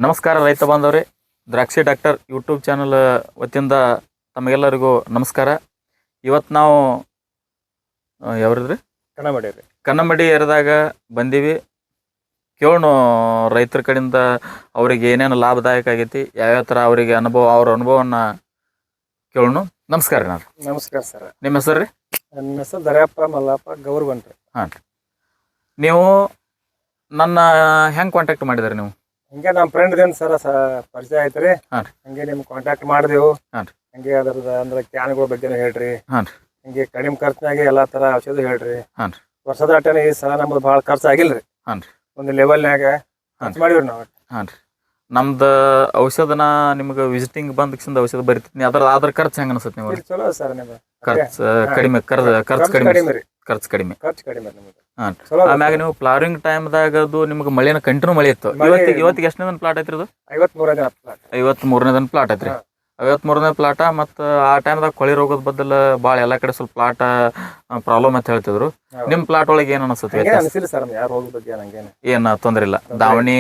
ನಮಸ್ಕಾರ ರೈತ ಬಾಂಧವರೇ, ದ್ರಾಕ್ಷಿ ಡಾಕ್ಟರ್ ಯೂಟ್ಯೂಬ್ ಚಾನಲ್ ವತಿಯಿಂದ ತಮಗೆಲ್ಲರಿಗೂ ನಮಸ್ಕಾರ. ಇವತ್ತು ನಾವು ಯಾವ್ರಿದ್ರಿ ಕನ್ನಂಬಡಿ ಏರಿಯಾದಾಗ ಬಂದೀವಿ. ಕೇಳೋಣ ರೈತರ ಕಡೆಯಿಂದ ಅವ್ರಿಗೆ ಏನೇನು ಲಾಭದಾಯಕ ಆಗೈತಿ, ಯಾವ್ಯಾವ ಥರ ಅವರಿಗೆ ಅವ್ರ ಅನುಭವವನ್ನು ಕೇಳೋಣ. ನಮಸ್ಕಾರ ರೀ. ನಮಸ್ಕಾರ ಸರ್. ನಿಮ್ಮ ಹೆಸರು ರೀ? ನನ್ನ ಹೆಸರು ದರ್ಯಪ್ಪ ಮಲ್ಲಪ್ಪ ಗೌರ್ಬಂಟ್. ಹಾಂ ರೀ. ನೀವು ನನ್ನ ಹೆಂಗೆ ಕಾಂಟ್ಯಾಕ್ಟ್ ಮಾಡಿದಾರೆ ನೀವು? ಹಂಗೆ ನಮ್ಮ ಫ್ರೆಂಡ್ ಏನು ಸರ್ ಪರಿಚಯ ಆಯ್ತು ರೀ. ಹಾಂ ರೀ. ಹಂಗೆ ನಿಮ್ಗೆ ಕಾಂಟ್ಯಾಕ್ಟ್ ಮಾಡಿದೆವು. ಹಾಂ ರೀ. ಹಂಗೆ ಅದ್ರದ್ದು ಅಂದ್ರೆ ಕ್ಯಾನ್ಗಳ ಬಗ್ಗೆ ಹೇಳ್ರಿ. ಹಾಂ ರೀ. ಹಂಗೆ ಕಡಿಮೆ ಖರ್ಚಿನಾಗೆ ಎಲ್ಲ ಥರ ಔಷಧ ಹೇಳ್ರಿ. ಹಾಂ ರೀ. ವರ್ಷದ ಅಟ್ಟನೆ ಈ ಸಲ ನಮ್ದು ಭಾಳ ಖರ್ಚು ಆಗಿಲ್ಲ ರೀ. ಹಾಂ ರೀ. ಒಂದು ಲೆವೆಲ್ನಾಗ ಖರ್ಚು ಮಾಡಿವ್ರಿ ನಾವು. ಹಾಂ ರೀ. ನಮ್ದು ಔಷಧನ ನಿಮ್ಗೆ ವಿಸಿಟಿಂಗ್ ಬಂದ ಔಷಧ ಬರಿತೀನಿ. ಅದ್ರ ಖರ್ಚು ಹೆಂಗೆ ಅನ್ಸುತ್ತೆ ನೀವು? ಚಲೋ ಸರ್. ನಿಮ್ಗೆ ಖರ್ಚು ಕಡಿಮೆ, ಖರ್ಚು ಕಡಿಮೆ ರೀ. ಖರ್ಚು ಕಡಿಮೆ. ನಿಮ್ಗೆ. ಹಾಂ. ಆಮ್ಯಾಗ ನೀವು ಫ್ಲವರಿಂಗ್ ಟೈಮ್ದಾಗ ಅದು ನಿಮ್ಗೆ ಮಳೆನ ಕಂಟಿನ್ಯೂ ಮಳೆ ಇತ್ತು. ಇವತ್ತಿಗೆ ಎಷ್ಟನೇ ದಿನ ಪ್ಲಾಟ್ ಐತ್ರಿ ಅದು? 53ನೇ ದಿನ ಪ್ಲಾಟ್. 53ನೇ ದಿನ ಪ್ಲಾಟ್ ಐತ್ರಿ. 53ನೇ ಪ್ಲಾಟ. ಮತ್ತು ಆ ಟೈಮ್ದಾಗ ಕೊಳಿ ರೋಗದ ಬದಲು ಭಾಳ ಎಲ್ಲ ಕಡೆ ಸ್ವಲ್ಪ ಪ್ಲಾಟ ಪ್ರಾಬ್ಲಮ್ ಅಂತ ಹೇಳ್ತಿದ್ರು. ನಿಮ್ಮ ಪ್ಲಾಟ್ ಒಳಗೆ ಏನು ಅನಿಸುತ್ತೆ? ಅನಿಸಿಲ್ಲ ಸರ್, ಯಾರು ಹೋಗೋ ಬಗ್ಗೆ ನಂಗೇನು ಏನು ತೊಂದರೆ ಇಲ್ಲ. ದಾವಣಿ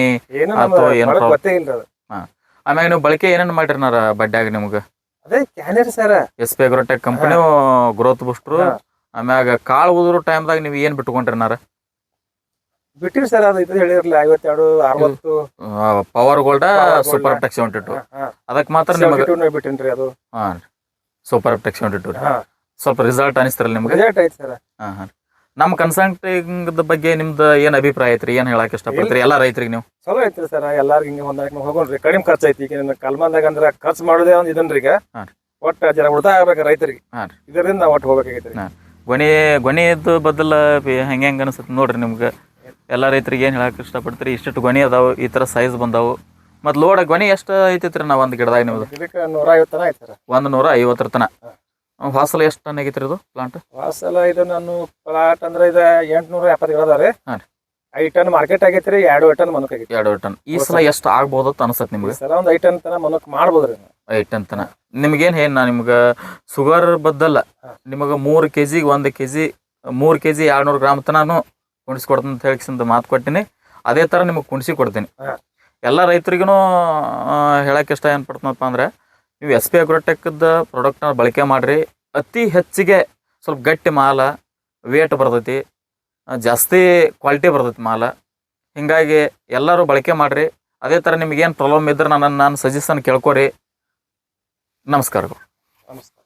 ಅಥವಾ ಏನು ಗೊತ್ತೇ ಇಲ್ಲ. ಹಾಂ. ಆಮ್ಯಾಗ ನೀವು ಬಳಕೆ ಏನೇನು ಮಾಡಿರಿ ನಾರ ಬಡ್ಡ್ಯಾಗ ನಿಮ್ಗೆ? ಅದೇ cancer sir. SP agrotech company growth booster. ಆಮ್ಯಾಗ ಕಾಳು ಉದುರು ಟೈಮ್ದಾಗ ನೀವು ಏನು ಬಿಟ್ಕೊಂಡ್ರಿ ನಾರ? ಬಿಟ್ಟಿರಿ ಸರ್. ಅದು ಇದು ಹೇಳಿರಲಿಲ್ಲ 52 60 ಪವರ್ ಗೋಲ್ಡ ಸೂಪರ್ ಟೆಕ್ 72. ಅದಕ್ಕೆ ಮಾತ್ರ ನಿಮಗೆ ಬಿಟ್ಟಿನ್ರಿ ಅದು. ಹಾಂ. ಸೂಪರ್ ಟೆಕ್ 72 ಸ್ವಲ್ಪ ರಿಸಲ್ಟ್ ಅನಿಸ್ತಾರಲ್ಲ ನಿಮ್ಗೆ? ರಿಸಲ್ಟ್ ಐತಿ ಸರ್. ಹಾಂ ಹಾಂ. ನಮ್ಮ ಕನ್ಸಲ್ಟಿಂಗ್ ಬಗ್ಗೆ ನಿಮ್ದು ಏನು ಅಭಿಪ್ರಾಯ ಐತ್ರಿ? ಏನು ಹೇಳಕ್ ಇಷ್ಟಪಡ್ತೀರಿ ಎಲ್ಲ ರೈತರಿಗೆ ನೀವು? ಚಲೋ ಐತ್ರಿ ಸರ್. ಎಲ್ಲಾರ್ಗ ಹಿಂಗೆ ಹೊಂದಾಣಿಕೆ ಹೋಗೋಣ್ರಿ. ಕಡಿಮೆ ಖರ್ಚು ಐತಿ. ಈಗ ಕಲ್ಮಂದಾಗ ಅಂದ್ರೆ ಖರ್ಚು ಮಾಡೋದೇ ಒಂದು ಇದನ್ರಿ. ಈಗ ಒಟ್ಟು ಜರ ಉಳಿತಾಯ ಆಗ್ಬೇಕು ರೈತರಿಗೆ. ಹಾಂ. ಇದರಿಂದ ನಾವು ಒಟ್ಟು ಹೋಗ್ಬೇಕಾಗೈತ್ರಿ. ಗೊನೆಯದ್ದು ಬದಲು ಹೆಂಗೆ ಅನಿಸುತ್ತೆ ನೋಡ್ರಿ ನಿಮ್ಗೆ? ಎಲ್ಲ ರೈತರಿಗೆ ಏನು ಹೇಳಕ್ಕೆ ಇಷ್ಟಪಡ್ತೀರಿ? ಇಷ್ಟು ಗೊನೆ ಅದಾವು, ಈ ಥರ ಸೈಜ್ ಬಂದಾವು. ಮತ್ತು ಲೋಡ್ ಗೊನೆ ಎಷ್ಟು ಐತೈತ್ರಿ ನಾವು ಒಂದು ಗಿಡದಾಗ ನಿಮ್ದು? ಇದಕ್ಕೆ 150 ತನ ಐತೆ ಸರ್. 150 ತನ. ವಾಸಲ ಎಷ್ಟು ಟನ್ ಆಗೈತ್ರಿ ಇದು ಪ್ಲಾಂಟ್? ವಾಸಲ ಇದು ನಾನು ಪ್ಲಾಟ್ ಅಂದ್ರೆ ಇದು 870 ಗಿಡ ಅದಾವ ರೀ. ಹಾಂ ರೀ. 5 ಟನ್ ಮಾರ್ಕೆಟ್ ಆಗೈತ್ರಿ. 2 ಟನ್ ಮನಕ್ ಆಗೈತಿ. 2 ಟನ್. ಈ ಸಲ ಎಷ್ಟು ಆಗ್ಬೋದು ಅಂತ ಅನ್ಸತ್ತೆ ನಿಮ್ಗೆ? ಸಲ ಒಂದು 5 ಟನ್ ತನ ಮನಕ್ ಮಾಡ್ಬೋದ್ರಿ. 5 ಟನ್ ತನ. ನಿಮ್ಗೇನು ಏನು ನಿಮ್ಗೆ ಶುಗರ್ ಬದ್ದಲ್ಲ ನಿಮಗೆ 3 kg 1 kg 3 kg 200 ಗ್ರಾಮ್ ತನೂ ಕುಣಿಸ್ಕೊಡ್ತೀನಿ ಅಂತ ಹೇಳಿ ಮಾತು ಕೊಟ್ಟಿನಿ. ಅದೇ ಥರ ನಿಮಗೆ ಕುಣಿಸಿ ಕೊಡ್ತೀನಿ. ಎಲ್ಲ ರೈತರಿಗೂ ಹೇಳಕ್ಕೆ ಇಷ್ಟ ಏನು ಪಡ್ತೀನಪ್ಪ ಅಂದ್ರೆ, ನೀವು SP ಅಗ್ರೋಟೆಕ್ದ ಪ್ರಾಡಕ್ಟ್ನ ಬಳಕೆ ಮಾಡಿರಿ. ಅತಿ ಹೆಚ್ಚಿಗೆ ಸ್ವಲ್ಪ ಗಟ್ಟಿ ಮಾಲ, ವೇಟ್ ಬರ್ತೈತಿ, ಜಾಸ್ತಿ ಕ್ವಾಲಿಟಿ ಬರ್ತೈತಿ ಮಾಲ. ಹೀಗಾಗಿ ಎಲ್ಲರೂ ಬಳಕೆ ಮಾಡಿರಿ. ಅದೇ ಥರ ನಿಮಗೇನು ಪ್ರಾಬ್ಲಮ್ ಇದ್ರೆ ನಾನು ಸಜೆಷನ್ ಕೇಳ್ಕೊರಿ. ನಮಸ್ಕಾರಗಳು. ನಮಸ್ಕಾರ.